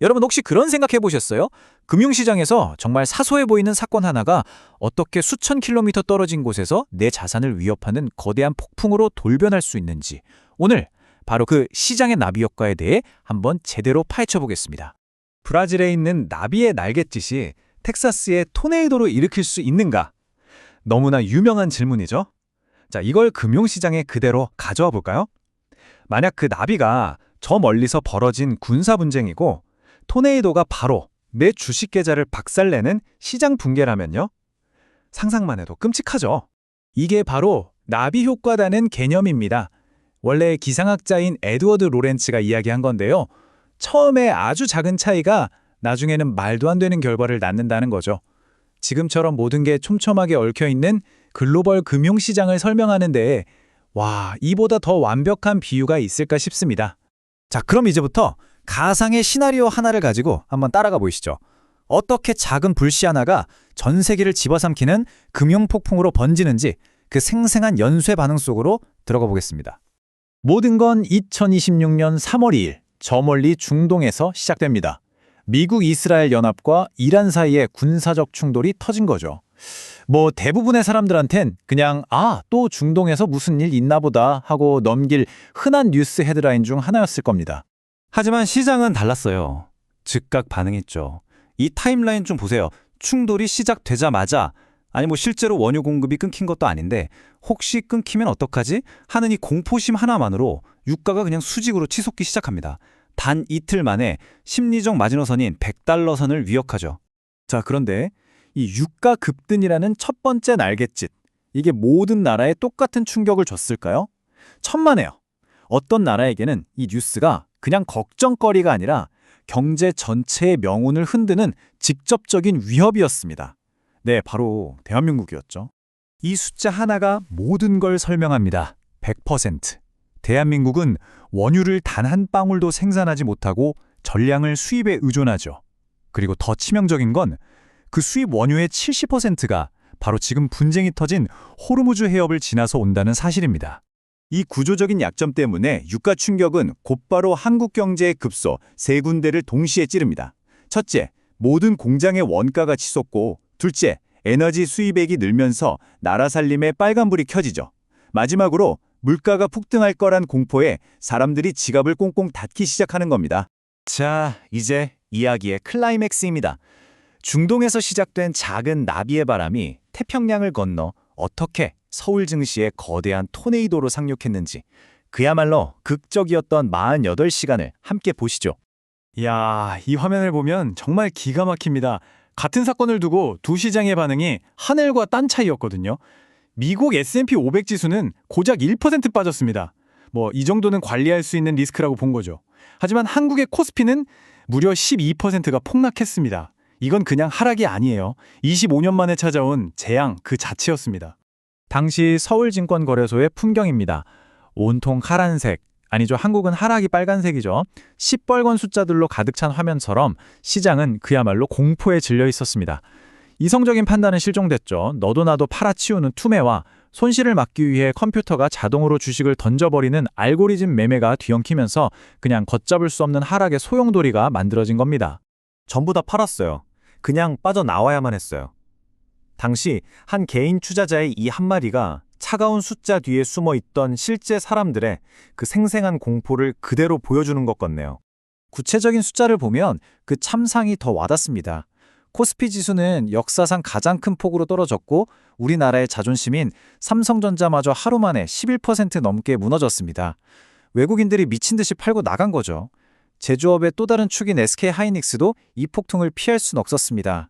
여러분 혹시 그런 생각해 보셨어요? 금융시장에서 정말 사소해 보이는 사건 하나가 어떻게 수천 킬로미터 떨어진 곳에서 내 자산을 위협하는 거대한 폭풍으로 돌변할 수 있는지 오늘 바로 그 시장의 나비 효과에 대해 한번 제대로 파헤쳐 보겠습니다. 브라질에 있는 나비의 날갯짓이 텍사스의 토네이도로 일으킬 수 있는가? 너무나 유명한 질문이죠. 자, 이걸 금융시장에 그대로 가져와 볼까요? 만약 그 나비가 저 멀리서 벌어진 군사 분쟁이고 토네이도가 바로 내 주식 계좌를 박살내는 시장 붕괴라면요? 상상만 해도 끔찍하죠. 이게 바로 나비 효과라는 개념입니다. 원래 기상학자인 에드워드 로렌츠가 이야기한 건데요. 처음에 아주 작은 차이가 나중에는 말도 안 되는 결과를 낳는다는 거죠. 지금처럼 모든 게 촘촘하게 얽혀있는 글로벌 금융시장을 설명하는데 이보다 더 완벽한 비유가 있을까 싶습니다. 자, 그럼 이제부터 가상의 시나리오 하나를 가지고 한번 따라가 보시죠. 어떻게 작은 불씨 하나가 전 세계를 집어삼키는 금융폭풍으로 번지는지 그 생생한 연쇄 반응 속으로 들어가 보겠습니다. 모든 건 2026년 3월 2일 저 멀리 중동에서 시작됩니다. 미국 이스라엘 연합과 이란 사이에 군사적 충돌이 터진 거죠. 대부분의 사람들한텐 그냥 또 중동에서 무슨 일 있나 보다 하고 넘길 흔한 뉴스 헤드라인 중 하나였을 겁니다. 하지만 시장은 달랐어요. 즉각 반응했죠. 이 타임라인 좀 보세요. 충돌이 시작되자마자 실제로 원유 공급이 끊긴 것도 아닌데 혹시 끊기면 어떡하지? 하는 이 공포심 하나만으로 유가가 그냥 수직으로 치솟기 시작합니다. 단 이틀 만에 심리적 마지노선인 100달러 선을 위협하죠. 자, 그런데 이 유가 급등이라는 첫 번째 날갯짓, 이게 모든 나라에 똑같은 충격을 줬을까요? 천만에요. 어떤 나라에게는 이 뉴스가 그냥 걱정거리가 아니라 경제 전체의 명운을 흔드는 직접적인 위협이었습니다. 네, 바로 대한민국이었죠. 이 숫자 하나가 모든 걸 설명합니다. 100%. 대한민국은 원유를 단 한 방울도 생산하지 못하고 전량을 수입에 의존하죠. 그리고 더 치명적인 건 그 수입 원유의 70%가 바로 지금 분쟁이 터진 호르무즈 해협을 지나서 온다는 사실입니다. 이 구조적인 약점 때문에 유가 충격은 곧바로 한국 경제의 급소 세 군데를 동시에 찌릅니다. 첫째, 모든 공장의 원가가 치솟고 둘째, 에너지 수입액이 늘면서 나라 살림에 빨간불이 켜지죠. 마지막으로 물가가 폭등할 거란 공포에 사람들이 지갑을 꽁꽁 닫기 시작하는 겁니다. 자, 이제 이야기의 클라이맥스입니다. 중동에서 시작된 작은 나비의 바람이 태평양을 건너 어떻게 서울 증시에 거대한 토네이도로 상륙했는지 그야말로 극적이었던 48시간을 함께 보시죠. 이야, 이 화면을 보면 정말 기가 막힙니다. 같은 사건을 두고 두 시장의 반응이 하늘과 땅 차이였거든요. 미국 S&P 500 지수는 고작 1% 빠졌습니다. 이 정도는 관리할 수 있는 리스크라고 본 거죠. 하지만 한국의 코스피는 무려 12%가 폭락했습니다. 이건 그냥 하락이 아니에요. 25년 만에 찾아온 재앙 그 자체였습니다. 당시 서울증권거래소의 풍경입니다. 온통 하란색, 아니죠. 한국은 하락이 빨간색이죠. 시뻘건 숫자들로 가득 찬 화면처럼 시장은 그야말로 공포에 질려 있었습니다. 이성적인 판단은 실종됐죠. 너도 나도 팔아치우는 투매와 손실을 막기 위해 컴퓨터가 자동으로 주식을 던져버리는 알고리즘 매매가 뒤엉키면서 그냥 걷잡을 수 없는 하락의 소용돌이가 만들어진 겁니다. 전부 다 팔았어요. 그냥 빠져나와야만 했어요. 당시 한 개인 투자자의 이 한마디가 차가운 숫자 뒤에 숨어있던 실제 사람들의 그 생생한 공포를 그대로 보여주는 것 같네요. 구체적인 숫자를 보면 그 참상이 더 와닿습니다. 코스피 지수는 역사상 가장 큰 폭으로 떨어졌고 우리나라의 자존심인 삼성전자마저 하루 만에 11% 넘게 무너졌습니다. 외국인들이 미친 듯이 팔고 나간 거죠. 제조업의 또 다른 축인 SK하이닉스도 이 폭등을 피할 순 없었습니다.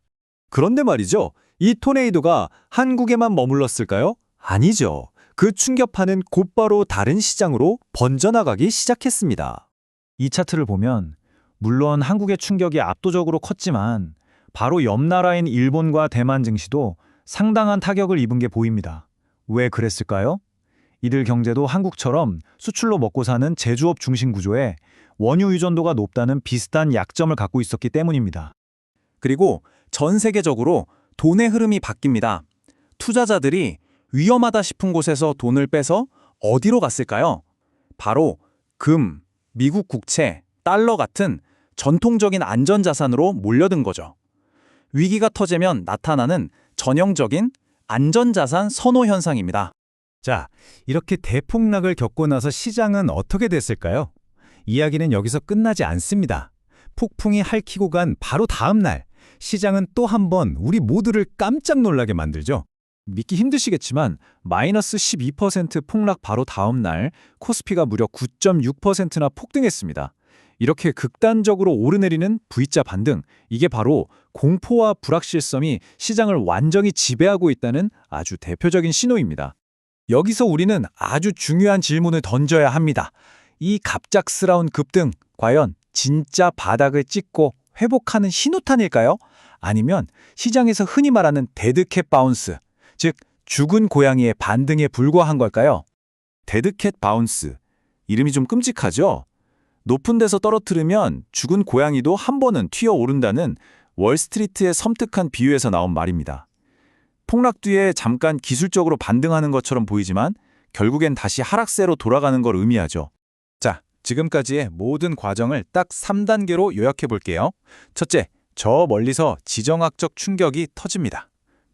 그런데 말이죠. 이 토네이도가 한국에만 머물렀을까요? 아니죠. 그 충격파는 곧바로 다른 시장으로 번져나가기 시작했습니다. 이 차트를 보면 물론 한국의 충격이 압도적으로 컸지만 바로 옆 나라인 일본과 대만 증시도 상당한 타격을 입은 게 보입니다. 왜 그랬을까요? 이들 경제도 한국처럼 수출로 먹고 사는 제조업 중심 구조에 원유 의존도가 높다는 비슷한 약점을 갖고 있었기 때문입니다. 그리고 전 세계적으로 돈의 흐름이 바뀝니다. 투자자들이 위험하다 싶은 곳에서 돈을 빼서 어디로 갔을까요? 바로 금, 미국 국채, 달러 같은 전통적인 안전자산으로 몰려든 거죠. 위기가 터지면 나타나는 전형적인 안전자산 선호 현상입니다. 자, 이렇게 대폭락을 겪고 나서 시장은 어떻게 됐을까요? 이야기는 여기서 끝나지 않습니다. 폭풍이 핥히고 간 바로 다음 날, 시장은 또 한 번 우리 모두를 깜짝 놀라게 만들죠. 믿기 힘드시겠지만 마이너스 12% 폭락 바로 다음 날 코스피가 무려 9.6%나 폭등했습니다. 이렇게 극단적으로 오르내리는 V자 반등, 이게 바로 공포와 불확실성이 시장을 완전히 지배하고 있다는 아주 대표적인 신호입니다. 여기서 우리는 아주 중요한 질문을 던져야 합니다. 이 갑작스러운 급등, 과연 진짜 바닥을 찍고 회복하는 신호탄일까요? 아니면 시장에서 흔히 말하는 데드캣 바운스, 즉 죽은 고양이의 반등에 불과한 걸까요? 데드캣 바운스, 이름이 좀 끔찍하죠? 높은 데서 떨어뜨리면 죽은 고양이도 한 번은 튀어오른다는 월스트리트의 섬뜩한 비유에서 나온 말입니다. 폭락 뒤에 잠깐 기술적으로 반등하는 것처럼 보이지만 결국엔 다시 하락세로 돌아가는 걸 의미하죠. 자, 지금까지의 모든 과정을 딱 3단계로 요약해 볼게요. 첫째, 저 멀리서 지정학적 충격이 터집니다.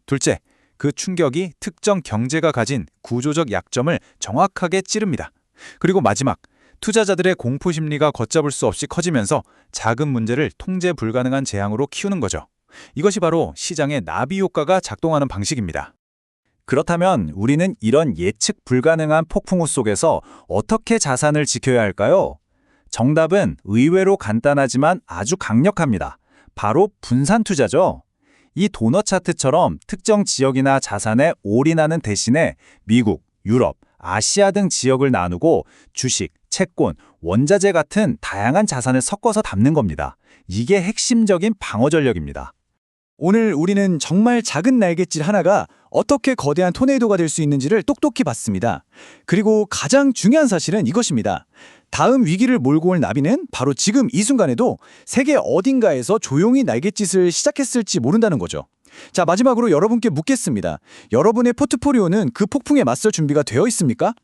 둘째, 그 충격이 특정 경제가 가진 구조적 약점을 정확하게 찌릅니다. 그리고 마지막, 투자자들의 공포심리가 걷잡을 수 없이 커지면서 작은 문제를 통제 불가능한 재앙으로 키우는 거죠. 이것이 바로 시장의 나비 효과가 작동하는 방식입니다. 그렇다면 우리는 이런 예측 불가능한 폭풍우 속에서 어떻게 자산을 지켜야 할까요? 정답은 의외로 간단하지만 아주 강력합니다. 바로 분산 투자죠. 이 도넛 차트처럼 특정 지역이나 자산에 올인하는 대신에 미국, 유럽, 아시아 등 지역을 나누고 주식, 채권, 원자재 같은 다양한 자산을 섞어서 담는 겁니다. 이게 핵심적인 방어 전략입니다. 오늘 우리는 정말 작은 날갯짓 하나가 어떻게 거대한 토네이도가 될 수 있는지를 똑똑히 봤습니다. 그리고 가장 중요한 사실은 이것입니다. 다음 위기를 몰고 올 나비는 바로 지금 이 순간에도 세계 어딘가에서 조용히 날갯짓을 시작했을지 모른다는 거죠. 자, 마지막으로 여러분께 묻겠습니다. 여러분의 포트폴리오는 그 폭풍에 맞설 준비가 되어 있습니까?